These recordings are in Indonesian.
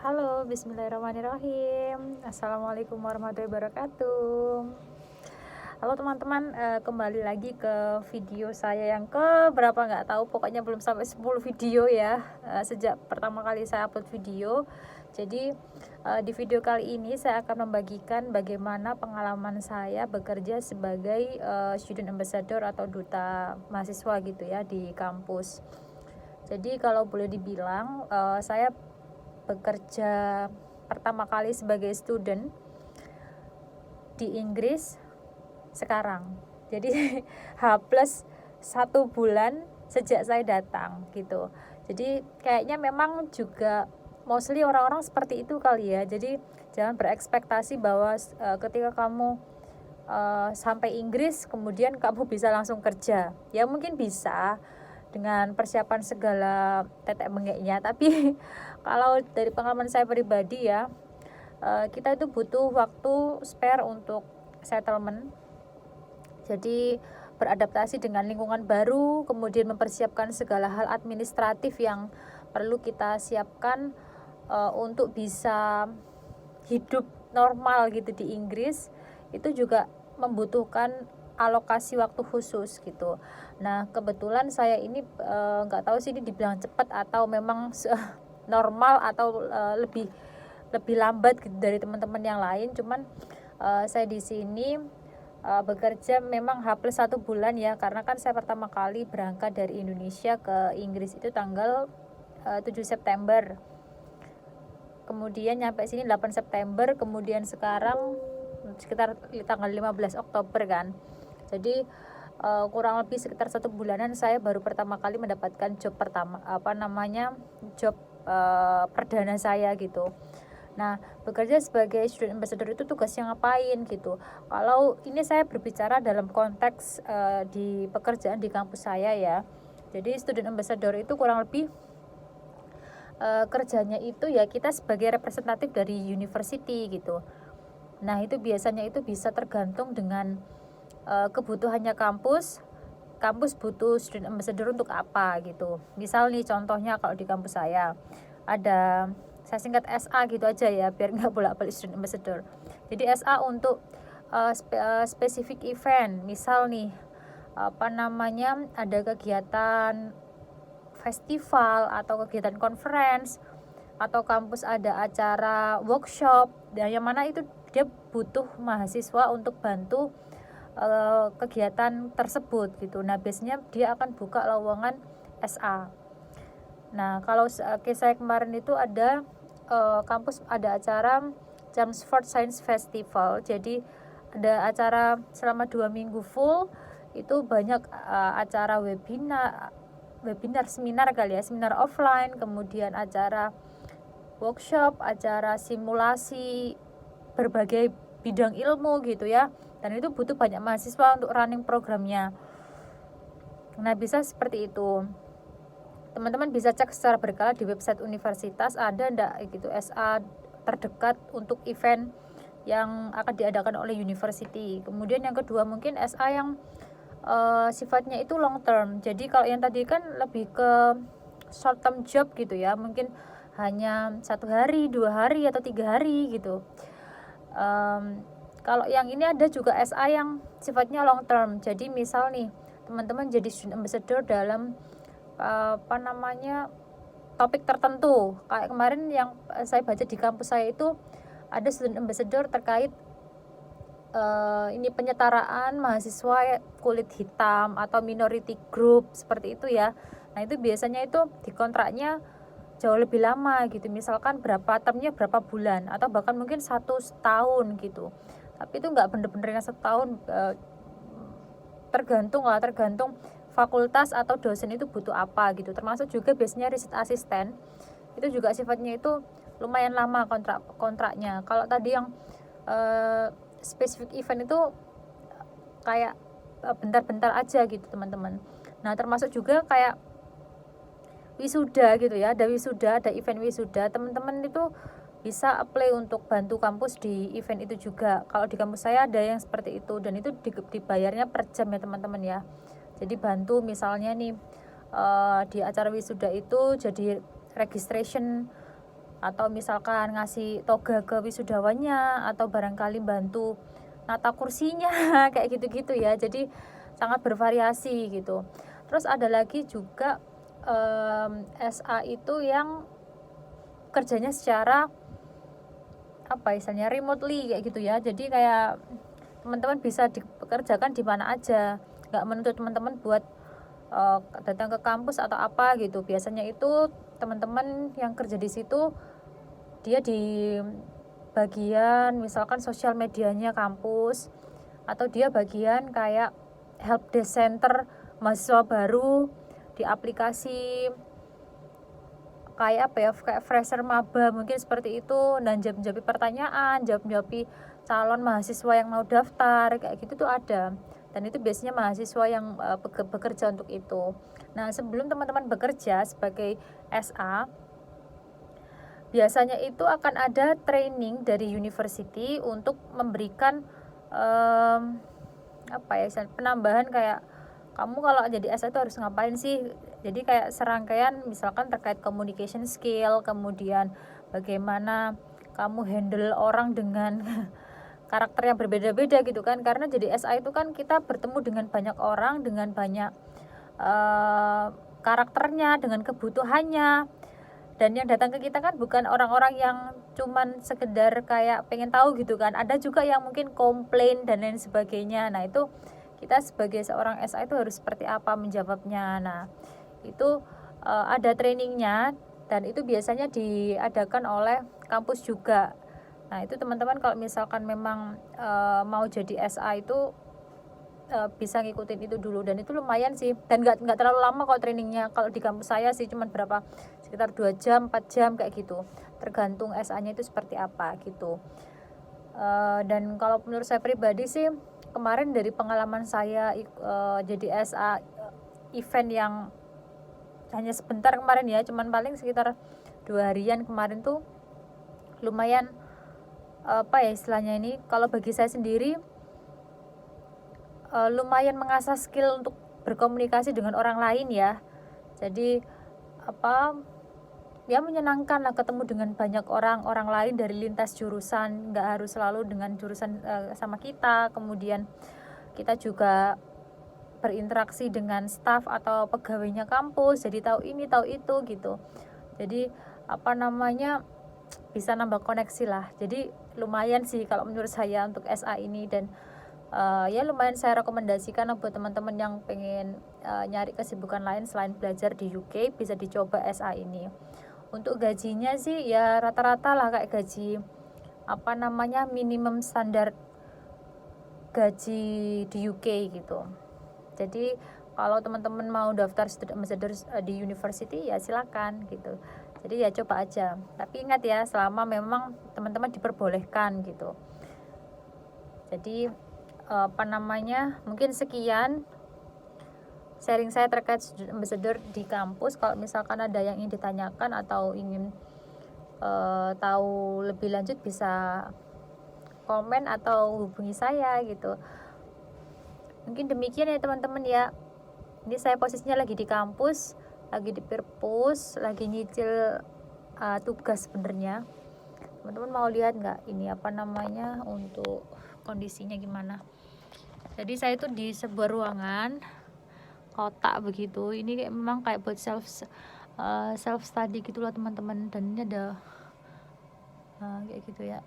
Halo, bismillahirrahmanirrahim. Assalamualaikum warahmatullahi wabarakatuh. Halo teman-teman, kembali lagi ke video saya yang ke berapa nggak tahu, pokoknya belum sampai 10 video ya, sejak pertama kali saya upload video. Jadi di video kali ini saya akan membagikan bagaimana pengalaman saya bekerja sebagai student ambassador atau duta mahasiswa gitu ya di kampus. Jadi kalau boleh dibilang, saya bekerja pertama kali sebagai student di Inggris sekarang. Jadi H plus 1 bulan sejak saya datang gitu. Jadi kayaknya memang juga mostly orang-orang seperti itu kali ya. Jadi jangan berekspektasi bahwa ketika kamu sampai Inggris kemudian kamu bisa langsung kerja. Ya mungkin bisa dengan persiapan segala tetek bengeknya, tapi kalau dari pengalaman saya pribadi ya, kita itu butuh waktu spare untuk settlement, jadi beradaptasi dengan lingkungan baru, kemudian mempersiapkan segala hal administratif yang perlu kita siapkan untuk bisa hidup normal gitu di Inggris. Itu juga membutuhkan alokasi waktu khusus gitu. Nah kebetulan saya ini nggak tahu sih ini dibilang cepat atau memang normal atau lebih lambat gitu dari teman-teman yang lain. Cuman saya di sini bekerja memang H plus 1 bulan ya, karena kan saya pertama kali berangkat dari Indonesia ke Inggris itu tanggal 7 September, kemudian nyampe sini 8 September, kemudian sekarang sekitar tanggal 15 Oktober kan. Jadi kurang lebih sekitar 1 bulanan saya baru pertama kali mendapatkan job pertama, job perdana saya gitu. Nah, bekerja sebagai student ambassador itu tugasnya ngapain gitu. Kalau ini saya berbicara dalam konteks di pekerjaan di kampus saya ya. Jadi student ambassador itu kurang lebih kerjanya itu ya kita sebagai representatif dari university gitu. Nah itu biasanya itu bisa tergantung dengan kebutuhannya kampus. Kampus butuh student ambassador untuk apa gitu. Misal nih contohnya kalau di kampus saya ada, saya singkat SA gitu aja ya biar nggak bolak-balik student ambassador. Jadi SA untuk spesifik event. Misal nih ada kegiatan festival atau kegiatan conference, atau kampus ada acara workshop, dan yang mana itu dia butuh mahasiswa untuk bantu kegiatan tersebut gitu. Nah biasanya dia akan buka lowongan SA. Nah kalau saya kemarin itu ada kampus ada acara Chelmsford Science Festival, jadi ada acara selama 2 minggu full, itu banyak acara webinar seminar kali ya, seminar offline, kemudian acara workshop, acara simulasi berbagai bidang ilmu gitu ya, dan itu butuh banyak mahasiswa untuk running programnya. Nah bisa seperti itu, teman-teman bisa cek secara berkala di website universitas ada ndak gitu SA terdekat untuk event yang akan diadakan oleh university. Kemudian yang kedua mungkin SA yang sifatnya itu long term. Jadi kalau yang tadi kan lebih ke short term job gitu ya, mungkin hanya 1 hari, 2 hari, atau 3 hari gitu. Kalau yang ini ada juga SA yang sifatnya long term. Jadi misal nih teman-teman jadi student ambassador dalam topik tertentu. Kayak kemarin yang saya baca di kampus saya itu ada student ambassador terkait ini penyetaraan mahasiswa kulit hitam atau minority group seperti itu ya. Nah itu biasanya itu di kontraknya jauh lebih lama gitu, misalkan berapa termnya berapa bulan, atau bahkan mungkin 1 tahun gitu. Tapi itu nggak bener-bener yang 1 tahun, tergantung fakultas atau dosen itu butuh apa gitu. Termasuk juga biasanya riset asisten itu juga sifatnya itu lumayan lama kontraknya. Kalau tadi yang spesifik event itu kayak bentar-bentar aja gitu teman-teman. Nah termasuk juga kayak wisuda gitu ya, ada wisuda, ada event wisuda, teman-teman itu bisa apply untuk bantu kampus di event itu juga. Kalau di kampus saya ada yang seperti itu, dan itu dibayarnya per jam ya teman-teman ya. Jadi bantu misalnya nih di acara wisuda itu jadi registration atau misalkan ngasih toga ke wisudawannya, atau barangkali bantu nata kursinya kayak gitu-gitu ya. Jadi sangat bervariasi gitu. Terus ada lagi juga SA itu yang kerjanya secara apa istilahnya remotely kayak gitu ya. Jadi kayak teman-teman bisa dikerjakan di mana aja, nggak menuntut teman-teman buat datang ke kampus atau apa gitu. Biasanya itu teman-teman yang kerja di situ dia di bagian misalkan sosial medianya kampus, atau dia bagian kayak help desk center mahasiswa baru di aplikasi kayak apa ya, kayak fresher maba mungkin seperti itu, dan jawab pertanyaan, jawab calon mahasiswa yang mau daftar kayak gitu tuh ada. Dan itu biasanya mahasiswa yang bekerja untuk itu. Nah, sebelum teman-teman bekerja sebagai SA, biasanya itu akan ada training dari university untuk memberikan apa ya, penambahan kayak kamu kalau jadi SA itu harus ngapain sih. Jadi kayak serangkaian misalkan terkait communication skill, kemudian bagaimana kamu handle orang dengan karakter yang berbeda-beda gitu kan. Karena jadi SA itu kan kita bertemu dengan banyak orang, dengan banyak karakternya, dengan kebutuhannya. Dan yang datang ke kita kan bukan orang-orang yang cuman sekedar kayak pengen tahu gitu kan. Ada juga yang mungkin komplain dan lain sebagainya. Nah, itu kita sebagai seorang SA itu harus seperti apa menjawabnya. Nah, itu ada trainingnya, dan itu biasanya diadakan oleh kampus juga. Nah, itu teman-teman kalau misalkan memang mau jadi SA itu bisa ngikutin itu dulu, dan itu lumayan sih, dan nggak terlalu lama kalau trainingnya. Kalau di kampus saya sih cuman berapa, sekitar 2 jam 4 jam kayak gitu, tergantung SA nya itu seperti apa gitu. Dan kalau menurut saya pribadi sih, kemarin dari pengalaman saya jadi SA event yang hanya sebentar kemarin ya, cuman paling sekitar 2 harian kemarin tuh lumayan apa ya istilahnya ini, kalau bagi saya sendiri lumayan mengasah skill untuk berkomunikasi dengan orang lain ya. Jadi apa ya, menyenangkan lah ketemu dengan banyak orang lain dari lintas jurusan, nggak harus selalu dengan jurusan sama kita. Kemudian kita juga berinteraksi dengan staff atau pegawainya kampus, jadi tahu ini tahu itu gitu. Jadi apa namanya, bisa nambah koneksi lah. Jadi lumayan sih kalau menurut saya untuk SA ini, dan ya lumayan saya rekomendasikan buat teman-teman yang pengen nyari kesibukan lain selain belajar di UK, bisa dicoba SA ini. Untuk gajinya sih ya rata-rata lah kayak gaji apa namanya, minimum standar gaji di UK gitu. Jadi kalau teman-teman mau daftar student ambassador di university ya silakan gitu. Jadi ya coba aja, tapi ingat ya, selama memang teman-teman diperbolehkan gitu. Jadi apa namanya, mungkin sekian sharing saya terkait student ambassador di kampus. Kalau misalkan ada yang ingin ditanyakan atau ingin tahu lebih lanjut, bisa komen atau hubungi saya gitu. Mungkin demikian ya teman-teman ya. Ini saya posisinya lagi di kampus, lagi di perpus, lagi nyicil tugas sebenarnya. Teman-teman mau lihat nggak ini apa namanya, untuk kondisinya gimana? Jadi saya itu di sebuah ruangan kotak begitu. Ini kayak memang kayak buat self study gitulah teman-teman. Dan ini ada kayak gitu ya.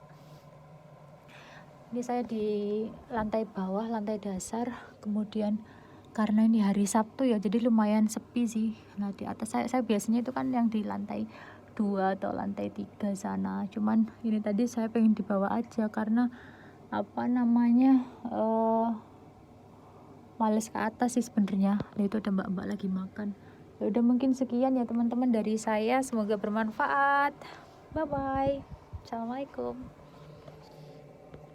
Ini saya di lantai bawah, lantai dasar. Kemudian karena ini hari Sabtu ya, jadi lumayan sepi sih. Nah, di atas saya biasanya itu kan yang di lantai 2 atau lantai 3 sana. Cuman ini tadi saya pengen di bawah aja karena apa namanya, males ke atas sih sebenarnya. Nah, itu ada mbak-mbak lagi makan. Ya udah, mungkin sekian ya teman-teman dari saya, semoga bermanfaat. Bye bye. Assalamualaikum.